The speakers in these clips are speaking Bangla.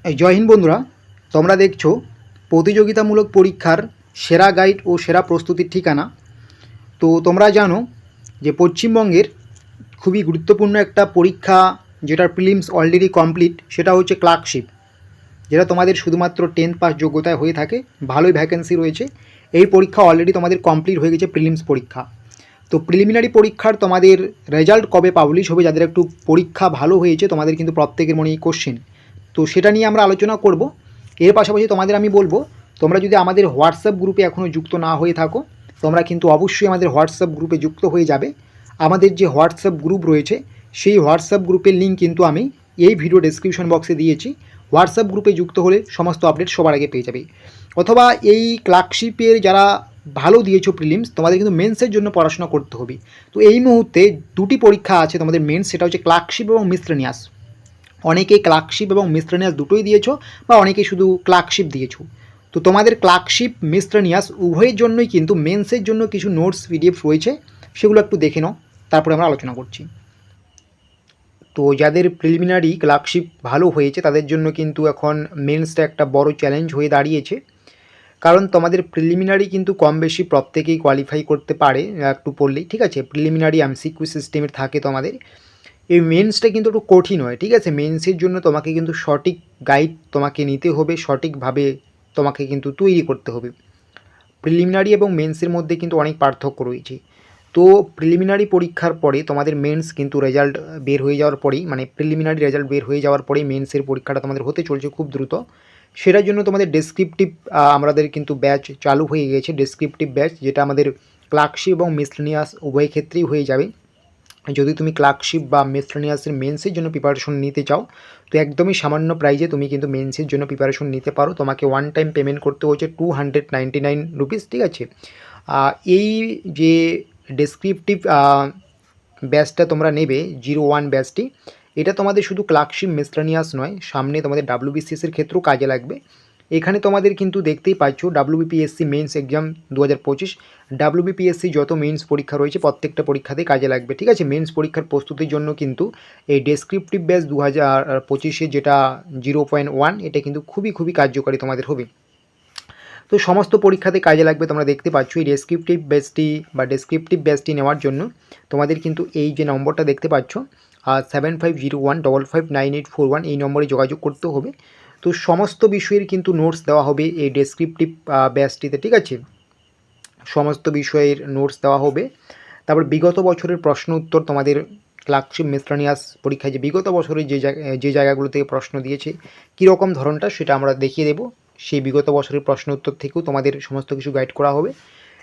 জয় হিন্দ বন্ধুরা, তোমরা দেখছো প্রতিযোগিতামূলক পরীক্ষার সেরা গাইড ও সেরা প্রস্তুতির ঠিকানা। তো তোমরা জানো যে পশ্চিমবঙ্গের খুবই গুরুত্বপূর্ণ একটা পরীক্ষা যেটার প্রিলিমস অলরেডি কমপ্লিট, সেটা হচ্ছে ক্লার্কশিপ, যেটা তোমাদের শুধুমাত্র 10th পাস যোগ্যতায় হয়ে থাকে। ভালোই ভ্যাকেন্সি রয়েছে। এই পরীক্ষা অলরেডি তোমাদের কমপ্লিট হয়ে গেছে, প্রিলিমস পরীক্ষা। তো প্রিলিমিনারি পরীক্ষার তোমাদের রেজাল্ট কবে পাবলিশ হবে, যাদের একটু পরীক্ষা ভালো হয়েছে তোমাদের কিন্তু প্রত্যেকের মনেই কোশ্চেন। তো সেটা নিয়ে আমরা আলোচনা করব। এর পাশাপাশি তোমাদের আমি বলবো, তোমরা যদি আমাদের হোয়াটসঅ্যাপ গ্রুপে এখনও যুক্ত না হয়ে থাকো, তোমরা কিন্তু অবশ্যই আমাদের হোয়াটসঅ্যাপ গ্রুপে যুক্ত হয়ে যাবে। আমাদের যে হোয়াটসঅ্যাপ গ্রুপ রয়েছে সেই হোয়াটসঅ্যাপ গ্রুপের লিঙ্ক কিন্তু আমি এই ভিডিও ডেসক্রিপশন বক্সে দিয়েছি। হোয়াটসঅ্যাপ গ্রুপে যুক্ত হলে সমস্ত আপডেট সবার আগে পেয়ে যাবে। অথবা এই ক্লার্কশিপের যারা ভালো দিয়েছো প্রিলিমস, তোমাদের কিন্তু মেন্সের জন্য পড়াশোনা করতে হবে। তো এই মুহূর্তে দুটি পরীক্ষা আছে তোমাদের মেন্স, সেটা হচ্ছে ক্লার্কশিপ এবং মিসলেনিয়াস। অনেকেই ক্লার্কশিপ এবং মিসলেনিয়াস দুটোই দিয়েছো, বা অনেকেই শুধু ক্লার্কশিপ দিয়েছো। তো তোমাদের ক্লার্কশিপ মিসলেনিয়াস উভয়ের জন্যই কিন্তু মেন্সের জন্য কিছু নোটস পিডিএফ রয়েছে, সেগুলো একটু দেখে নাও, তারপরে আমরা আলোচনা করছি। তো যাদের প্রিলিমিনারি ক্লার্কশিপ ভালো হয়েছে তাদের জন্য কিন্তু এখন মেন্সটা একটা বড় চ্যালেঞ্জ হয়ে দাঁড়িয়েছে। কারণ তোমাদের প্রিলিমিনারি কিন্তু কম বেশি প্রত্যেকেই কোয়ালিফাই করতে পারে একটু পড়লেই, ঠিক আছে। প্রিলিমিনারি এমসিকিউ সিস্টেমের থাকে তোমাদের। এই মেন্সটা কিন্তু একটু কঠিন হয়, ঠিক আছে। মেন্সের জন্য তোমাকে কিন্তু সঠিক গাইড তোমাকে নিতে হবে, সঠিকভাবে তোমাকে কিন্তু তৈরি করতে হবে। প্রিলিমিনারি এবং মেন্সের মধ্যে কিন্তু অনেক পার্থক্য রয়েছে। তো প্রিলিমিনারি পরীক্ষার পরে তোমাদের মেন্স কিন্তু রেজাল্ট বের হয়ে যাওয়ার পরেই, মানে প্রিলিমিনারি রেজাল্ট বের হয়ে যাওয়ার পরেই মেন্সের পরীক্ষাটা তোমাদের হতে চলছে খুব দ্রুত। সেটার জন্য তোমাদের ডেসক্রিপটিভ আমাদের কিন্তু ব্যাচ চালু হয়ে গেছে, ডেসক্রিপটিভ ব্যাচ, যেটা আমাদের ক্লার্কশিপ এবং মিসলেনিয়াস উভয় ক্ষেত্রেই হয়ে যাবে। যদি তুমি ক্লার্কশিপ বা মিসলেনিয়াসের মেন্সের জন্য প্রিপারেশন নিতে চাও, তো একদমই সামান্য প্রাইজে তুমি কিন্তু মেন্সের জন্য প্রিপারেশন নিতে পারো। তোমাকে ওয়ান টাইম পেমেন্ট করতে হচ্ছে 299 রুপিস, ঠিক আছে। এই যে ডেসক্রিপটিভ ব্যাচটা তোমরা নেবে, 01 ব্যাচটি, এটা তোমাদের শুধু ক্লার্কশিপ মিসলেনিয়াস নয়, সামনে তোমাদের ডাব্লিউবিসিএসের ক্ষেত্রেও কাজে লাগবে। এখানে তোমাদের কিন্তু দেখতেই পাচ্ছ ডাব্লিউবিপিএসসি মেন্স এক্সাম 2025, ডাব্লিউবিপিএসসি যত মেন্স পরীক্ষা রয়েছে প্রত্যেকটা পরীক্ষাতেই কাজে লাগবে, ঠিক আছে। মেন্স পরীক্ষার প্রস্তুতির জন্য কিন্তু এই ডেসক্রিপটিভ ব্যাচ 2025 যেটা 0.1, এটা কিন্তু খুবই কার্যকারী তোমাদের হবে। তো সমস্ত পরীক্ষাতে কাজে লাগবে। তোমরা দেখতে পাচ্ছ এই ডেসক্রিপটিভ ব্যাচটি নেওয়ার জন্য তোমাদের কিন্তু এই যে নম্বরটা দেখতে পাচ্ছ 7501559841, এই নম্বরে যোগাযোগ করতে হবে। তো সমস্ত বিষয়ের কিন্তু নোটস দেওয়া হবে এই ডেসক্রিপটিভ ব্যাচটিতে, ঠিক আছে। সমস্ত বিষয়ের নোটস দেওয়া হবে। তারপর বিগত বছরের প্রশ্ন উত্তর, তোমাদের ক্লার্কশিপ মিসলেনিয়াস পরীক্ষায় যে বিগত বছরের যে জায়গাগুলো থেকে প্রশ্ন দিয়েছে কীরকম ধরনটা, সেটা আমরা দেখিয়ে দেবো। সেই বিগত বছরের প্রশ্ন উত্তর থেকেও তোমাদের সমস্ত কিছু গাইড করা হবে।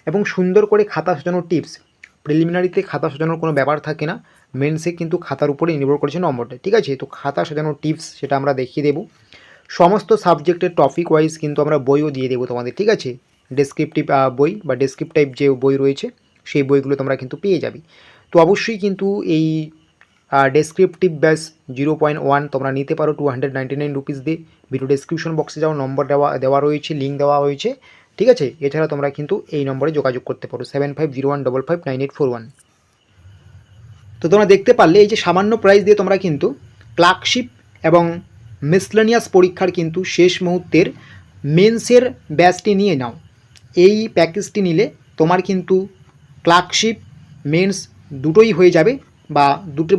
এবং সুন্দর করে খাতা সাজানোর টিপস, প্রিলিমিনারিতে খাতা সাজানোর কোনো ব্যাপার থাকে না, মেন্সে কিন্তু খাতার উপরে নির্ভর করেছে নম্বরটা, ঠিক আছে। তো খাতা সাজানোর টিপস সেটা আমরা দেখিয়ে দেবো। সমস্ত সাবজেক্টের টপিক ওয়াইজ কিন্তু আমরা বইও দিয়ে দেবো তোমাদের, ঠিক আছে। ডেসক্রিপটিভ বই বা ডেসক্রিপটিভ যে বই রয়েছে সেই বইগুলো তোমরা কিন্তু পেয়ে যাবে। তো অবশ্যই কিন্তু এই ডেসক্রিপটিভ ব্যাচ 0.1 তোমরা নিতে পারো 299 রুপিস দিয়ে। ভিডিও ডেসক্রিপশন বক্সে যাও, নম্বর দেওয়া রয়েছে, লিঙ্ক দেওয়া হয়েছে, ঠিক আছে। এছাড়া তোমরা কিন্তু এই নম্বরে যোগাযোগ করতে পারো 7501559841। তো তোমরা দেখতে পারলে এই যে সামান্য প্রাইস দিয়ে তোমরা কিন্তু ক্লার্কশিপ এবং মিসলেনিয়াস পরীক্ষার কিন্তু শেষ মুহূর্তের মেন্সের ব্যাচটি নিয়ে নাও। এই প্যাকেজটি নিলে তোমার কিন্তু ক্লার্কশিপ মেন্স দুটোই হয়ে যাবে, বা দুটো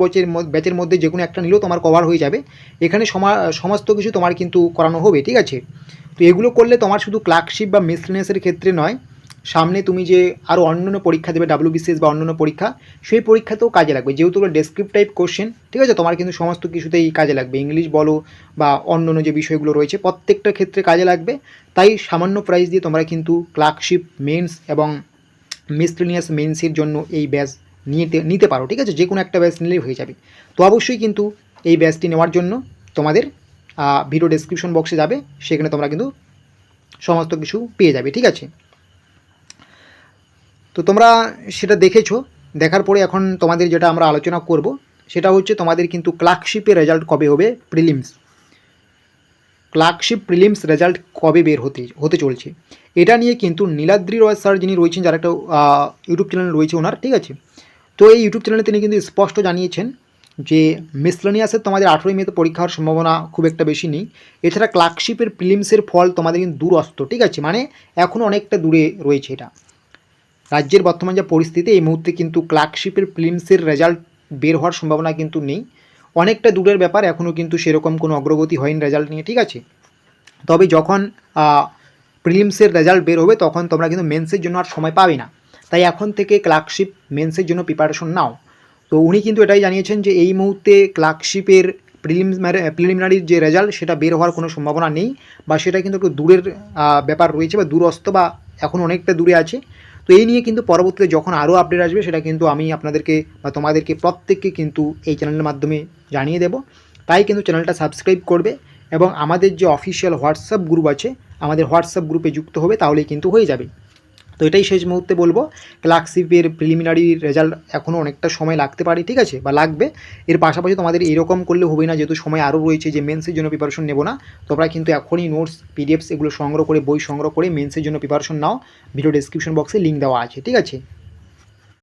ব্যাচের মধ্যে যে কোনো একটা নিলেও তোমার কভার হয়ে যাবে। এখানে সমস্ত কিছু তোমার কিন্তু করানো হবে, ঠিক আছে। তো এগুলো করলে তোমার শুধু ক্লার্কশিপ বা মিসলেনিয়াসের ক্ষেত্রে নয়, সামনে তুমি যে আরও অন্যান্য পরীক্ষা দেবে ডাব্লিউবিসিএস বা অন্যান্য পরীক্ষা, সেই পরীক্ষাতেও কাজে লাগবে, যেহেতু ওগুলো ডেসক্রিপ্ট টাইপ কোশ্চেন, ঠিক আছে। তোমার কিন্তু সমস্ত কিছুতেই কাজে লাগবে, ইংলিশ বলো বা অন্যান্য যে বিষয়গুলো রয়েছে প্রত্যেকটা ক্ষেত্রে কাজে লাগবে। তাই সামান্য প্রাইস দিয়ে তোমরা কিন্তু ক্লার্কশিপ মেন্স এবং মিসলেনিয়াস মেন্সের জন্য এই ব্যাচ নিতে পারো, ঠিক আছে। যে কোনো একটা ব্যাচ নিলেই হয়ে যাবে। তো অবশ্যই কিন্তু এই ব্যাচটি নেওয়ার জন্য তোমাদের ভিডিও ডেসক্রিপশন বক্সে যাবে, সেখানে তোমরা কিন্তু সমস্ত কিছু পেয়ে যাবে, ঠিক আছে। তো তোমরা সেটা দেখেছো, দেখার পরে এখন তোমাদের যেটা আমরা আলোচনা করব সেটা হচ্ছে তোমাদের কিন্তু ক্লার্কশিপের রেজাল্ট কবে হবে, প্রিলিমস। ক্লার্কশিপ প্রিলিমস রেজাল্ট কবে বের হতে চলছে, এটা নিয়ে কিন্তু নীলাদ্রি রয় স্যার যিনি রয়েছেন, যার একটা ইউটিউব চ্যানেল রয়েছে ওনার, ঠিক আছে। তো এই ইউটিউব চ্যানেলে তিনি কিন্তু স্পষ্ট জানিয়েছেন যে মিসলেনিয়াসের তোমাদের 18ই মেতে পরীক্ষা হওয়ার সম্ভাবনা খুব একটা বেশি নেই। এছাড়া ক্লার্কশিপের প্রিলিমসের ফল তোমাদের কিন্তু দূরস্থ, ঠিক আছে, মানে এখনও অনেকটা দূরে রয়েছে এটা। রাজ্যের বর্তমান যা পরিস্থিতি, এই মুহূর্তে কিন্তু ক্লার্কশিপের প্রিলিমসের রেজাল্ট বের হওয়ার সম্ভাবনা কিন্তু নেই, অনেকটা দূরের ব্যাপার, এখনও কিন্তু সেরকম কোনো অগ্রগতি হয়নি রেজাল্ট নিয়ে, ঠিক আছে। তবে যখন প্রিলিমসের রেজাল্ট বের হবে তখন তোমরা কিন্তু মেন্সের জন্য আর সময় পাবে না, তাই এখন থেকে ক্লার্কশিপ মেন্সের জন্য প্রিপারেশন নাও। তো উনি কিন্তু এটাই জানিয়েছেন যে এই মুহূর্তে ক্লার্কশিপের প্রিলিমিনারির যে রেজাল্ট সেটা বের হওয়ার কোনো সম্ভাবনা নেই, বা সেটা কিন্তু একটু দূরের ব্যাপার রয়েছে, বা দূরস্থ, বা এখন অনেকটা দূরে আছে। তো এই নিয়ে কিন্তু পরবর্তীতে যখন আরও আপডেট আসবে সেটা কিন্তু আমি আপনাদেরকে বা তোমাদেরকে প্রত্যেককে কিন্তু এই চ্যানেলের মাধ্যমে জানিয়ে দেব। তাই কিন্তু চ্যানেলটা সাবস্ক্রাইব করবে এবং আমাদের যে অফিসিয়াল হোয়াটসঅ্যাপ গ্রুপ আছে আমাদের হোয়াটসঅ্যাপ গ্রুপে যুক্ত হবে, তাহলেই কিন্তু হয়ে যাবে। তো এটাই শেষ মুহূর্তে বলবো, ক্লার্কশিপের প্রিলিমিনারি রেজাল্ট এখনও অনেকটা সময় লাগতে পারে, ঠিক আছে, বা লাগবে। এর পাশাপাশি তোমাদের এরকম করলে হবে না, যেহেতু সময় আরও রয়েছে যে মেন্সের জন্য প্রিপারেশন নেব না, তোমরা কিন্তু এখনই নোটস পিডিএফস এগুলো সংগ্রহ করে, বই সংগ্রহ করে মেন্সের জন্য প্রিপারেশন নাও। ভিডিও ডেসক্রিপশন বক্সে লিঙ্ক দেওয়া আছে, ঠিক আছে।